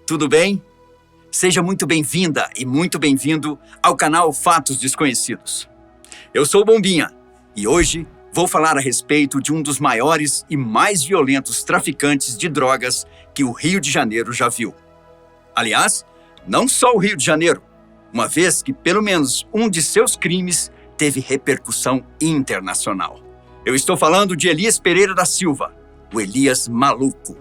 tudo bem? Seja muito bem-vinda e muito bem-vindo ao canal Fatos Desconhecidos. Eu sou o Bombinha e hoje vou falar a respeito de um dos maiores e mais violentos traficantes de drogas que o Rio de Janeiro já viu. Aliás, não só o Rio de Janeiro, uma vez que pelo menos um de seus crimes teve repercussão internacional. Eu estou falando de Elias Pereira da Silva, o Elias Maluco.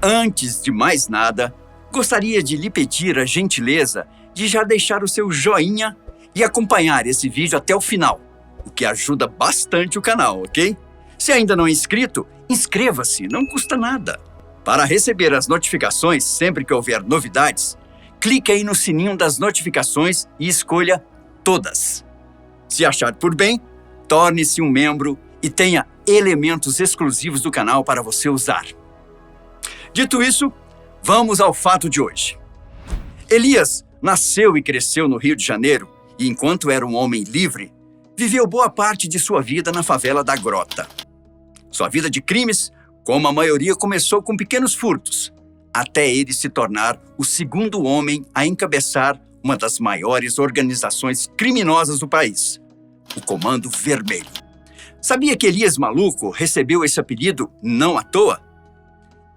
Antes de mais nada, gostaria de lhe pedir a gentileza de já deixar o seu joinha e acompanhar esse vídeo até o final, o que ajuda bastante o canal, ok? Se ainda não é inscrito, inscreva-se, não custa nada. Para receber as notificações sempre que houver novidades, clique aí no sininho das notificações e escolha todas. Se achar por bem, torne-se um membro e tenha elementos exclusivos do canal para você usar. Dito isso, vamos ao fato de hoje. Elias nasceu e cresceu no Rio de Janeiro e, enquanto era um homem livre, viveu boa parte de sua vida na favela da Grota. Sua vida de crimes, como a maioria, começou com pequenos furtos, até ele se tornar o segundo homem a encabeçar uma das maiores organizações criminosas do país, o Comando Vermelho. Sabia que Elias Maluco recebeu esse apelido não à toa?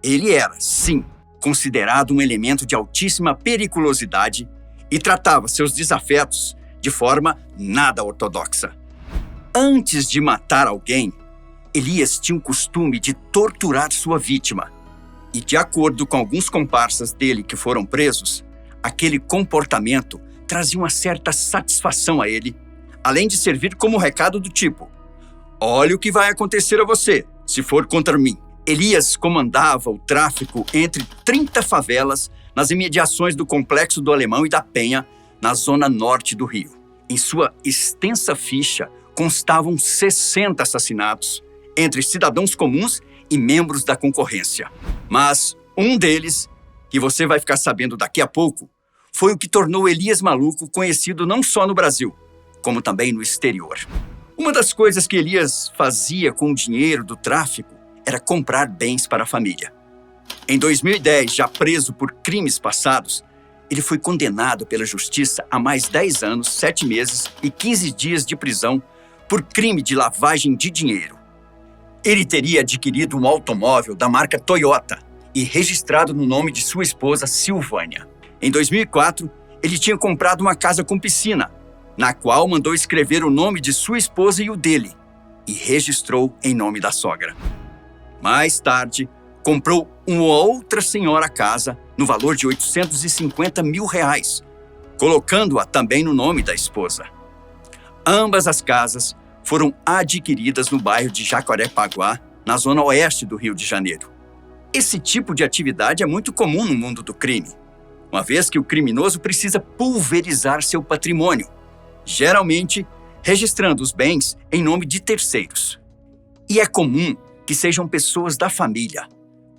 Ele era, sim, considerado um elemento de altíssima periculosidade e tratava seus desafetos de forma nada ortodoxa. Antes de matar alguém, Elias tinha o costume de torturar sua vítima. E, de acordo com alguns comparsas dele que foram presos, aquele comportamento trazia uma certa satisfação a ele, além de servir como recado do tipo: olha o que vai acontecer a você, se for contra mim. Elias comandava o tráfico entre 30 favelas nas imediações do Complexo do Alemão e da Penha, na zona norte do Rio. Em sua extensa ficha constavam 60 assassinatos entre cidadãos comuns e membros da concorrência. Mas um deles, que você vai ficar sabendo daqui a pouco, foi o que tornou Elias Maluco conhecido não só no Brasil, como também no exterior. Uma das coisas que Elias fazia com o dinheiro do tráfico era comprar bens para a família. Em 2010, já preso por crimes passados, ele foi condenado pela justiça a mais 10 anos, 7 meses e 15 dias de prisão por crime de lavagem de dinheiro. Ele teria adquirido um automóvel da marca Toyota e registrado no nome de sua esposa Silvânia. Em 2004, ele tinha comprado uma casa com piscina, na qual mandou escrever o nome de sua esposa e o dele, e registrou em nome da sogra. Mais tarde, comprou uma outra senhora casa no valor de R$850 mil, colocando-a também no nome da esposa. Ambas as casas foram adquiridas no bairro de Jacarepaguá, na zona oeste do Rio de Janeiro. Esse tipo de atividade é muito comum no mundo do crime, uma vez que o criminoso precisa pulverizar seu patrimônio, geralmente registrando os bens em nome de terceiros. E é comum que sejam pessoas da família,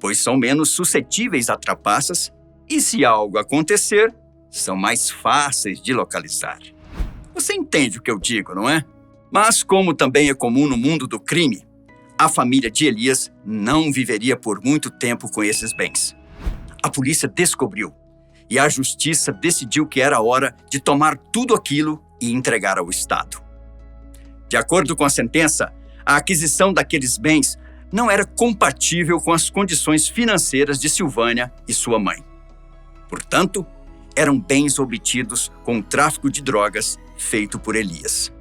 pois são menos suscetíveis a trapaças e, se algo acontecer, são mais fáceis de localizar. Você entende o que eu digo, não é? Mas, como também é comum no mundo do crime, a família de Elias não viveria por muito tempo com esses bens. A polícia descobriu e a justiça decidiu que era hora de tomar tudo aquilo e entregar ao Estado. De acordo com a sentença, a aquisição daqueles bens não era compatível com as condições financeiras de Silvânia e sua mãe. Portanto, eram bens obtidos com o tráfico de drogas feito por Elias.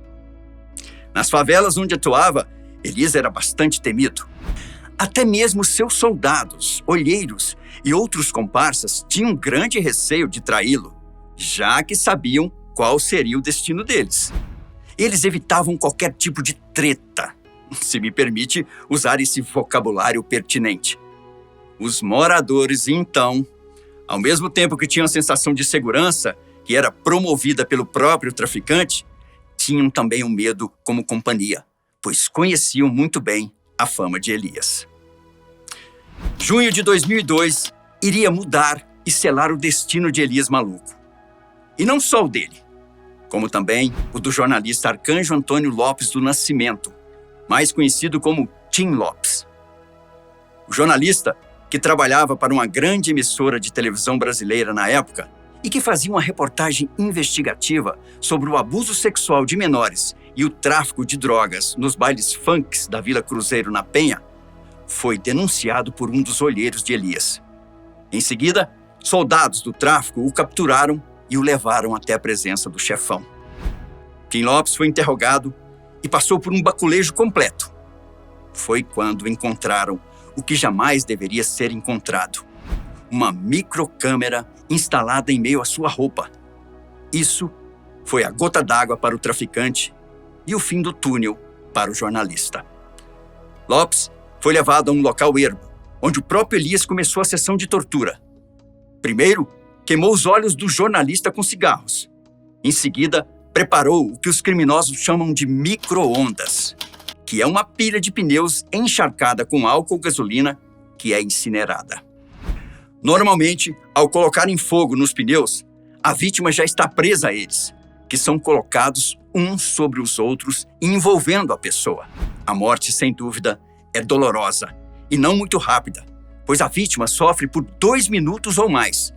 Nas favelas onde atuava, Elias era bastante temido. Até mesmo seus soldados, olheiros e outros comparsas tinham grande receio de traí-lo, já que sabiam qual seria o destino deles. Eles evitavam qualquer tipo de treta, se me permite usar esse vocabulário pertinente. Os moradores, então, ao mesmo tempo que tinham a sensação de segurança, que era promovida pelo próprio traficante, tinham também o medo como companhia, pois conheciam muito bem a fama de Elias. Junho de 2002 iria mudar e selar o destino de Elias Maluco. E não só o dele, como também o do jornalista Arcanjo Antônio Lopes do Nascimento, mais conhecido como Tim Lopes. O jornalista que trabalhava para uma grande emissora de televisão brasileira na época e que fazia uma reportagem investigativa sobre o abuso sexual de menores e o tráfico de drogas nos bailes funks da Vila Cruzeiro, na Penha, foi denunciado por um dos olheiros de Elias. Em seguida, soldados do tráfico o capturaram e o levaram até a presença do chefão. Tim Lopes foi interrogado e passou por um baculejo completo. Foi quando encontraram o que jamais deveria ser encontrado: uma microcâmera instalada em meio à sua roupa. Isso foi a gota d'água para o traficante e o fim do túnel para o jornalista. Lopes foi levado a um local ermo, onde o próprio Elias começou a sessão de tortura. Primeiro, queimou os olhos do jornalista com cigarros. Em seguida, preparou o que os criminosos chamam de micro-ondas, que é uma pilha de pneus encharcada com álcool ou gasolina que é incinerada. Normalmente, ao colocarem fogo nos pneus, a vítima já está presa a eles, que são colocados uns sobre os outros e envolvendo a pessoa. A morte, sem dúvida, é dolorosa e não muito rápida, pois a vítima sofre por 2 minutos ou mais,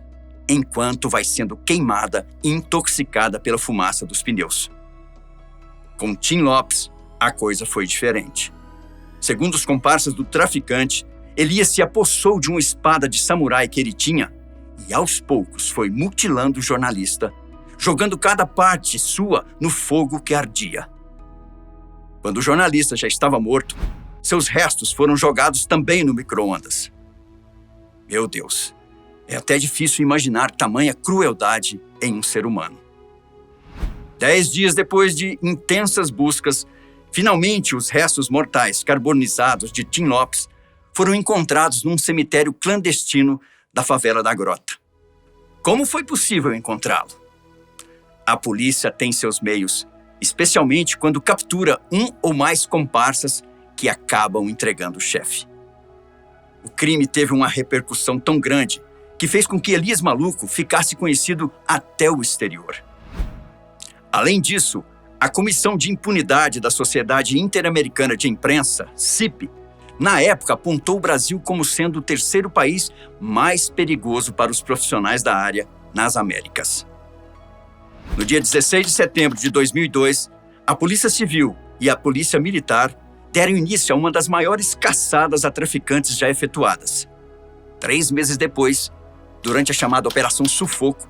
enquanto vai sendo queimada e intoxicada pela fumaça dos pneus. Com Tim Lopes, a coisa foi diferente. Segundo os comparsas do traficante, Elias se apossou de uma espada de samurai que ele tinha e, aos poucos, foi mutilando o jornalista, jogando cada parte sua no fogo que ardia. Quando o jornalista já estava morto, seus restos foram jogados também no micro-ondas. Meu Deus, é até difícil imaginar tamanha crueldade em um ser humano. 10 dias depois de intensas buscas, finalmente os restos mortais carbonizados de Tim Lopes foram encontrados num cemitério clandestino da favela da Grota. Como foi possível encontrá-lo? A polícia tem seus meios, especialmente quando captura um ou mais comparsas que acabam entregando o chefe. O crime teve uma repercussão tão grande que fez com que Elias Maluco ficasse conhecido até o exterior. Além disso, a Comissão de Impunidade da Sociedade Interamericana de Imprensa, CIP, na época apontou o Brasil como sendo o 3º país mais perigoso para os profissionais da área nas Américas. No dia 16 de setembro de 2002, a Polícia Civil e a Polícia Militar deram início a uma das maiores caçadas a traficantes já efetuadas. 3 meses depois, durante a chamada Operação Sufoco,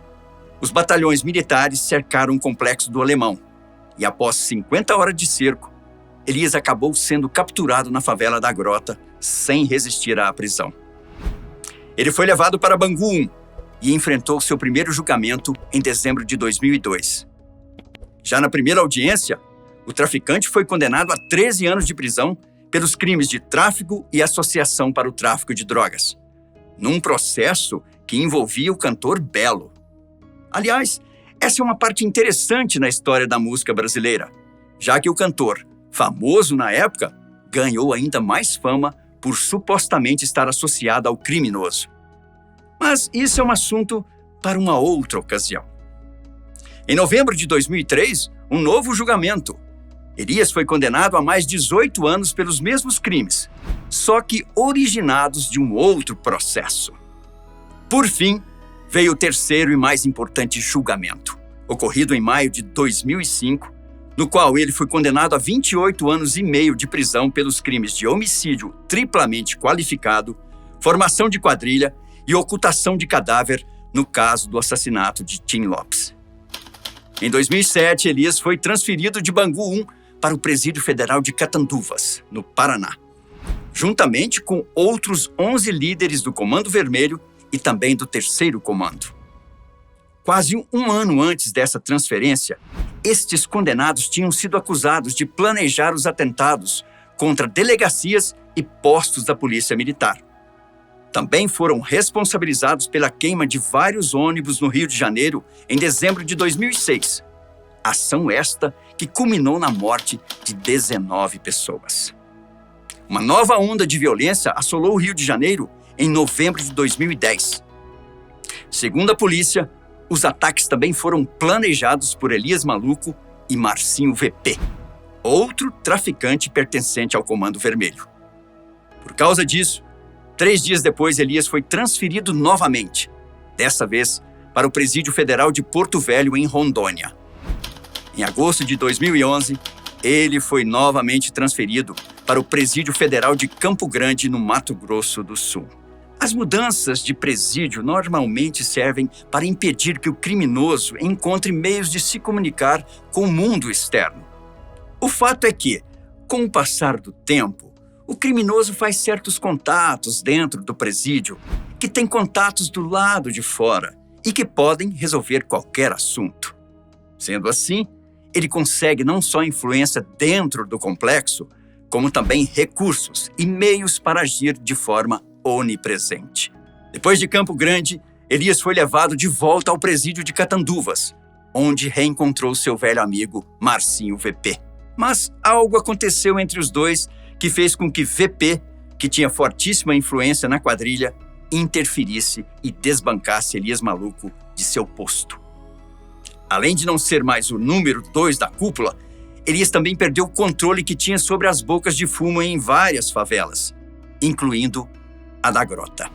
os batalhões militares cercaram o complexo do Alemão e, após 50 horas de cerco, Elias acabou sendo capturado na favela da Grota sem resistir à prisão. Ele foi levado para Bangu 1 e enfrentou seu primeiro julgamento em dezembro de 2002. Já na primeira audiência, o traficante foi condenado a 13 anos de prisão pelos crimes de tráfico e associação para o tráfico de drogas, num processo que envolvia o cantor Belo. Aliás, essa é uma parte interessante na história da música brasileira, já que o cantor, famoso na época, ganhou ainda mais fama por supostamente estar associado ao criminoso. Mas isso é um assunto para uma outra ocasião. Em novembro de 2003, um novo julgamento. Elias foi condenado a mais 18 anos pelos mesmos crimes, só que originados de um outro processo. Por fim, veio o terceiro e mais importante julgamento, ocorrido em maio de 2005, no qual ele foi condenado a 28 anos e meio de prisão pelos crimes de homicídio triplamente qualificado, formação de quadrilha e ocultação de cadáver no caso do assassinato de Tim Lopes. Em 2007, Elias foi transferido de Bangu 1 para o Presídio Federal de Catanduvas, no Paraná, juntamente com outros 11 líderes do Comando Vermelho e também do 3º Comando. Quase um ano antes dessa transferência, estes condenados tinham sido acusados de planejar os atentados contra delegacias e postos da Polícia Militar. Também foram responsabilizados pela queima de vários ônibus no Rio de Janeiro em dezembro de 2006. Ação esta que culminou na morte de 19 pessoas. Uma nova onda de violência assolou o Rio de Janeiro em novembro de 2010. Segundo a polícia, os ataques também foram planejados por Elias Maluco e Marcinho VP, outro traficante pertencente ao Comando Vermelho. Por causa disso, 3 dias depois, Elias foi transferido novamente, dessa vez para o Presídio Federal de Porto Velho, em Rondônia. Em agosto de 2011, ele foi novamente transferido para o Presídio Federal de Campo Grande, no Mato Grosso do Sul. As mudanças de presídio normalmente servem para impedir que o criminoso encontre meios de se comunicar com o mundo externo. O fato é que, com o passar do tempo, o criminoso faz certos contatos dentro do presídio que têm contatos do lado de fora e que podem resolver qualquer assunto. Sendo assim, ele consegue não só influência dentro do complexo, como também recursos e meios para agir de forma onipresente. Depois de Campo Grande, Elias foi levado de volta ao presídio de Catanduvas, onde reencontrou seu velho amigo Marcinho VP. Mas algo aconteceu entre os dois que fez com que VP, que tinha fortíssima influência na quadrilha, interferisse e desbancasse Elias Maluco de seu posto. Além de não ser mais o número 2 da cúpula, Elias também perdeu o controle que tinha sobre as bocas de fumo em várias favelas, incluindo a da Grota.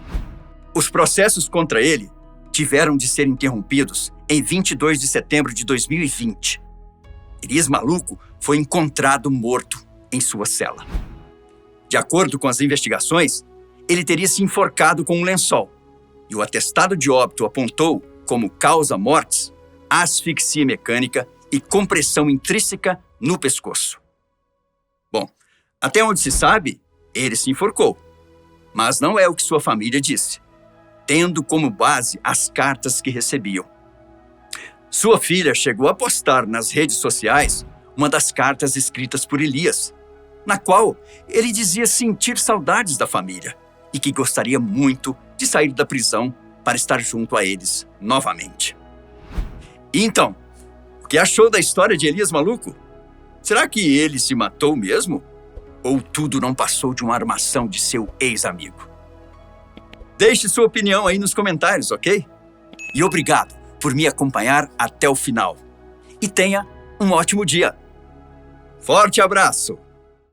Os processos contra ele tiveram de ser interrompidos em 22 de setembro de 2020. Elias Maluco foi encontrado morto em sua cela. De acordo com as investigações, ele teria se enforcado com um lençol, e o atestado de óbito apontou como causa-mortes asfixia mecânica e compressão intrínseca no pescoço. Bom, até onde se sabe, ele se enforcou, mas não é o que sua família disse, tendo como base as cartas que recebiam. Sua filha chegou a postar nas redes sociais uma das cartas escritas por Elias, na qual ele dizia sentir saudades da família e que gostaria muito de sair da prisão para estar junto a eles novamente. E então, o que achou da história de Elias Maluco? Será que ele se matou mesmo? Ou tudo não passou de uma armação de seu ex-amigo? Deixe sua opinião aí nos comentários, ok? E obrigado por me acompanhar até o final. E tenha um ótimo dia. Forte abraço!